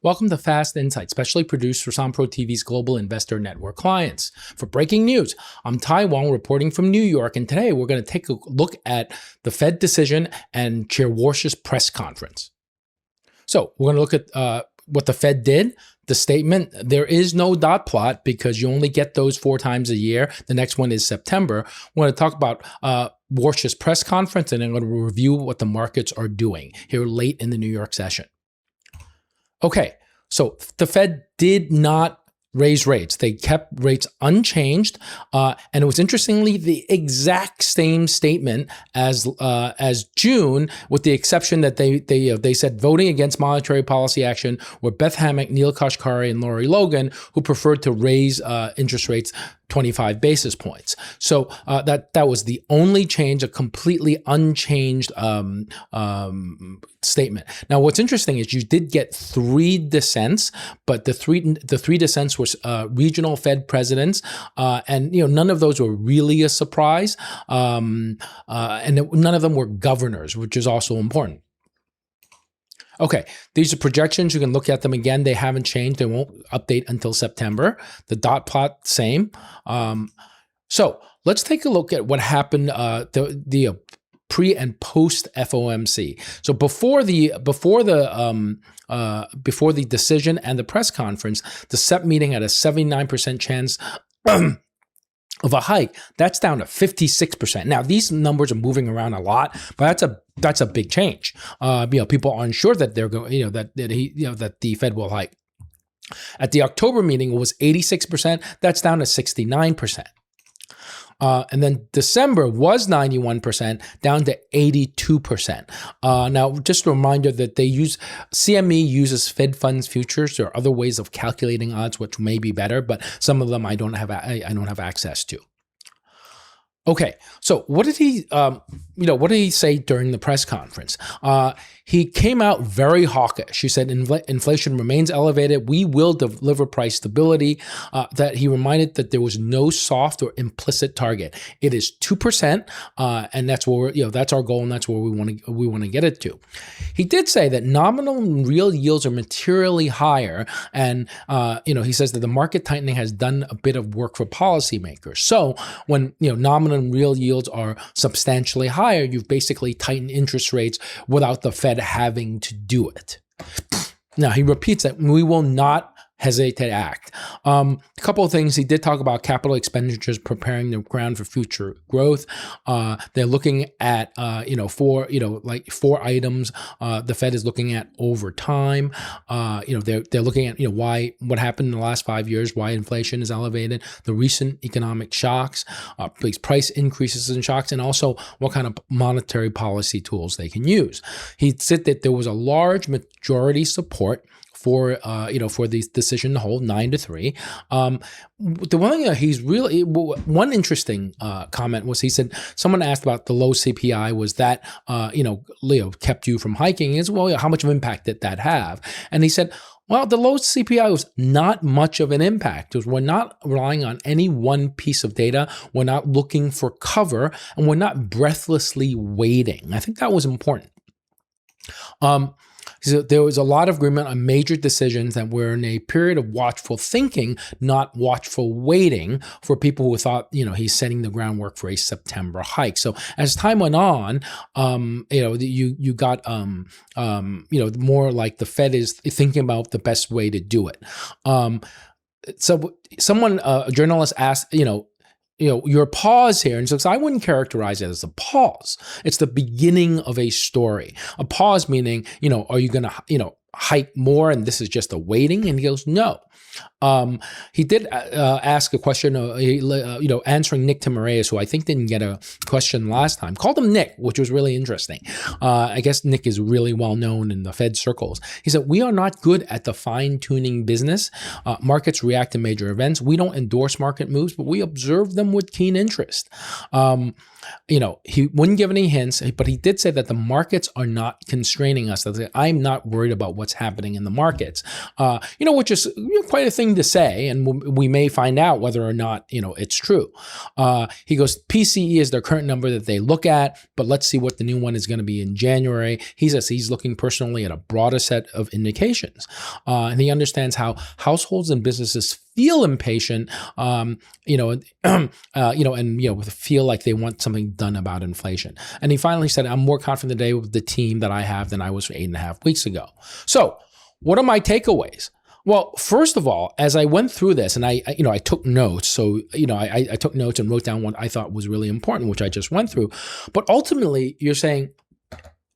Welcome to Fast Insight, specially produced for Sompro TV's Global Investor Network clients. For breaking news, I'm Tai Wong reporting from New York, and today we're going to take a look at the Fed decision and Chair Warsh's press conference. So we're going to look at what the Fed did, the statement. There is no dot plot because you only get those 4 times a year. The next one is September. We're going to talk about Warsh's press conference, and I'm going to review what the markets are doing here late in the New York session. Okay, so the Fed did not raise rates. They kept rates unchanged, and it was interestingly the exact same statement as June, with the exception that they said voting against monetary policy action were Beth Hammack, Neil Kashkari, and Lori Logan, who preferred to raise interest rates 25 basis points. So that was the only change, a completely unchanged statement. Now, what's interesting is you did get 3 dissents, but the three dissents were regional Fed presidents, and none of those were really a surprise, and none of them were governors, which is also important. Okay, these are projections. You can look at them again. They haven't changed. They won't update until September. The dot plot, same. So let's take a look at what happened the pre and post FOMC. So before the decision and the press conference, the SEP meeting had a 79% chance of a hike. That's down to 56%. Now, these numbers are moving around a lot, but that's a big change. People aren't sure that they're going, that the Fed will hike. At the October meeting, it was 86%. That's down to 69%. And then December was 91%, down to 82%. Now, just a reminder that CME uses Fed funds futures. There are other ways of calculating odds, which may be better, but some of them I don't have access to. Okay, so what did he say during the press conference? He came out very hawkish. He said inflation remains elevated. We will deliver price stability. That he reminded that there was no soft or implicit target. It is 2%, and that's where that's our goal, and that's where we want to get it to. He did say that nominal and real yields are materially higher, and he says that the market tightening has done a bit of work for policymakers. So when nominal and real yields are substantially higher, you've basically tightened interest rates without the Fed having to do it. Now, he repeats that we will not hesitate to act. A couple of things. He did talk about capital expenditures preparing the ground for future growth. They're looking at, 4 items the Fed is looking at over time. They're looking at, what happened in the last 5 years, why inflation is elevated, the recent economic shocks, price increases and shocks, and also what kind of monetary policy tools they can use. He said that there was a large majority support for the decision to hold 9-3. The one thing that one interesting comment was, he said, someone asked about the low CPI, was that kept you from hiking? He said, well, how much of an impact did that have? And he said, well, the low CPI was not much of an impact. We're not relying on any one piece of data. We're not looking for cover, and we're not breathlessly waiting. I think that was important. So there was a lot of agreement on major decisions that we're in a period of watchful thinking, not watchful waiting, for people who thought, he's setting the groundwork for a September hike. So as time went on, you got, more like the Fed is thinking about the best way to do it. So a journalist asked, your pause here. And so I wouldn't characterize it as a pause. It's the beginning of a story. A pause meaning, are you going to, hike more and this is just a waiting? And he goes, no. He did ask a question, answering Nick Timiraeus, who I think didn't get a question last time, called him Nick, which was really interesting. I guess Nick is really well known in the Fed circles. He said, we are not good at the fine-tuning business. Markets react to major events. We don't endorse market moves, but we observe them with keen interest. He wouldn't give any hints, but he did say that the markets are not constraining us. I'm not worried about what's happening in the markets, which is quite a thing interesting to say, and we may find out whether or not, it's true. He goes, PCE is their current number that they look at, but let's see what the new one is going to be in January. He says he's looking personally at a broader set of indications. And he understands how households and businesses feel impatient, feel like they want something done about inflation. And he finally said, I'm more confident today with the team that I have than I was 8.5 weeks ago. So what are my takeaways? Well, first of all, as I went through this and I took notes. So, I took notes and wrote down what I thought was really important, which I just went through. But ultimately, you're saying,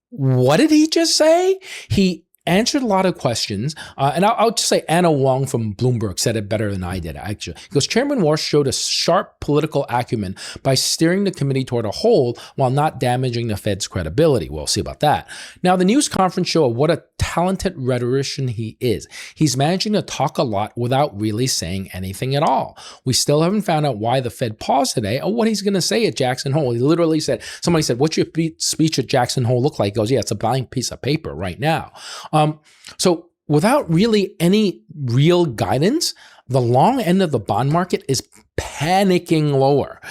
what did he just say? He answered a lot of questions. And I'll just say Anna Wong from Bloomberg said it better than I did, actually. Because Chairman Walsh showed a sharp political acumen by steering the committee toward a hold while not damaging the Fed's credibility. We'll see about that. Now, the news conference showed what a talented rhetorician he is. He's managing to talk a lot without really saying anything at all. We still haven't found out why the Fed paused today or what he's going to say at Jackson Hole. He literally said, somebody said, what's your speech at Jackson Hole look like? He goes, yeah, it's a blank piece of paper right now. So without really any real guidance, the long end of the bond market is panicking lower.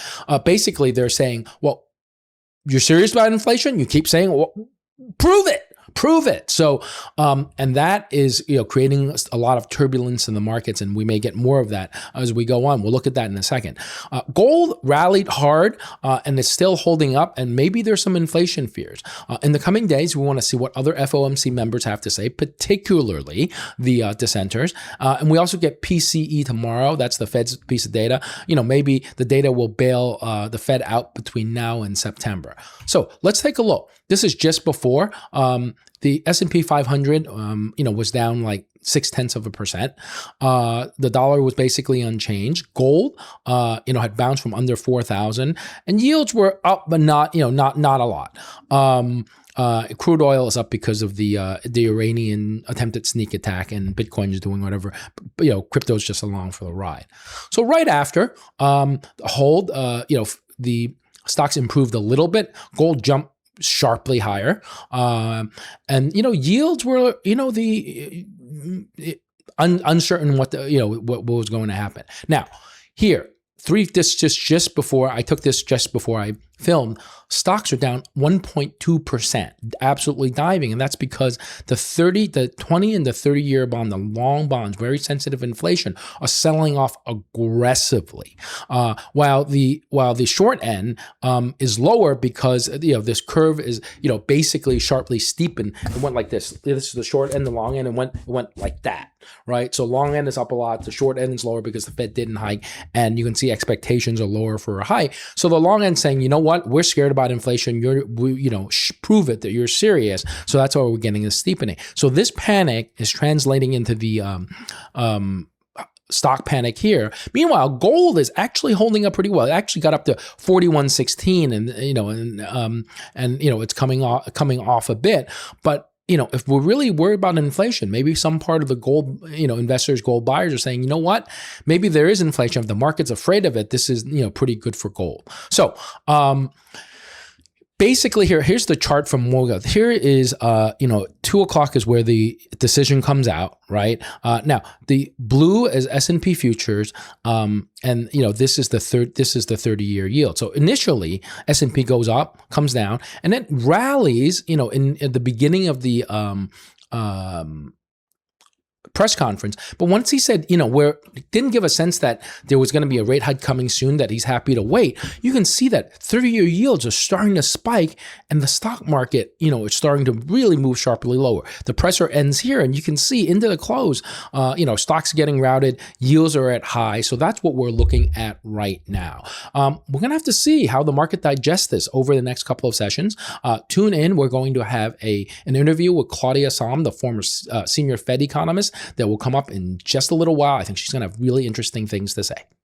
Basically, they're saying, well, you're serious about inflation? You keep saying, well, prove it. Prove it. So, and that is, creating a lot of turbulence in the markets, and we may get more of that as we go on. We'll look at that in a second. Gold rallied hard, and it's still holding up, and maybe there's some inflation fears. In the coming days, we want to see what other FOMC members have to say, particularly the dissenters. And we also get PCE tomorrow. That's the Fed's piece of data. Maybe the data will bail the Fed out between now and September. So let's take a look. This is just before the S&P 500, was down like 0.6%. The dollar was basically unchanged. Gold, had bounced from under 4,000, and yields were up, but not a lot. Crude oil is up because of the Iranian attempted sneak attack, and Bitcoin is doing whatever. Crypto's just along for the ride. So right after hold, the stocks improved a little bit. Gold jumped sharply higher. And yields were, uncertain what what was going to happen. Now, here, just before I filmed, stocks are down 1.2%, absolutely diving. And that's because the 20 and the 30-year bond, the long bonds, very sensitive to inflation, are selling off aggressively. While the short end is lower because this curve is basically sharply steepened. It went like this. This is the short end, the long end, and went like that, right? So long end is up a lot. The short end is lower because the Fed didn't hike, and you can see expectations are lower for a hike. So the long end saying, you know what, we're scared about inflation. Prove it that you're serious. So that's why we're getting this steepening. So this panic is translating into the stock panic here. Meanwhile, gold is actually holding up pretty well. It actually got up to 41.16, and it's coming off a bit, but. If we're really worried about inflation, maybe some part of the gold, investors, gold buyers are saying, you know what, maybe there is inflation. If the market's afraid of it, this is, pretty good for gold. So, basically here's the chart from Morgan. Here is, 2:00 is where the decision comes out, right? Now the blue is S&P futures, and this is the 30-year yield. So initially S&P goes up, comes down, and then rallies, in at the beginning of the press conference. But once he said, didn't give a sense that there was going to be a rate hike coming soon, that he's happy to wait, you can see that 30-year yields are starting to spike, and the stock market, it's starting to really move sharply lower. The presser ends here, and you can see into the close, stocks getting routed, yields are at high. So that's what we're looking at right now. We're going to have to see how the market digests this over the next couple of sessions. Tune in. We're going to have an interview with Claudia Sahm, the former senior Fed economist, that will come up in just a little while. I think she's going to have really interesting things to say.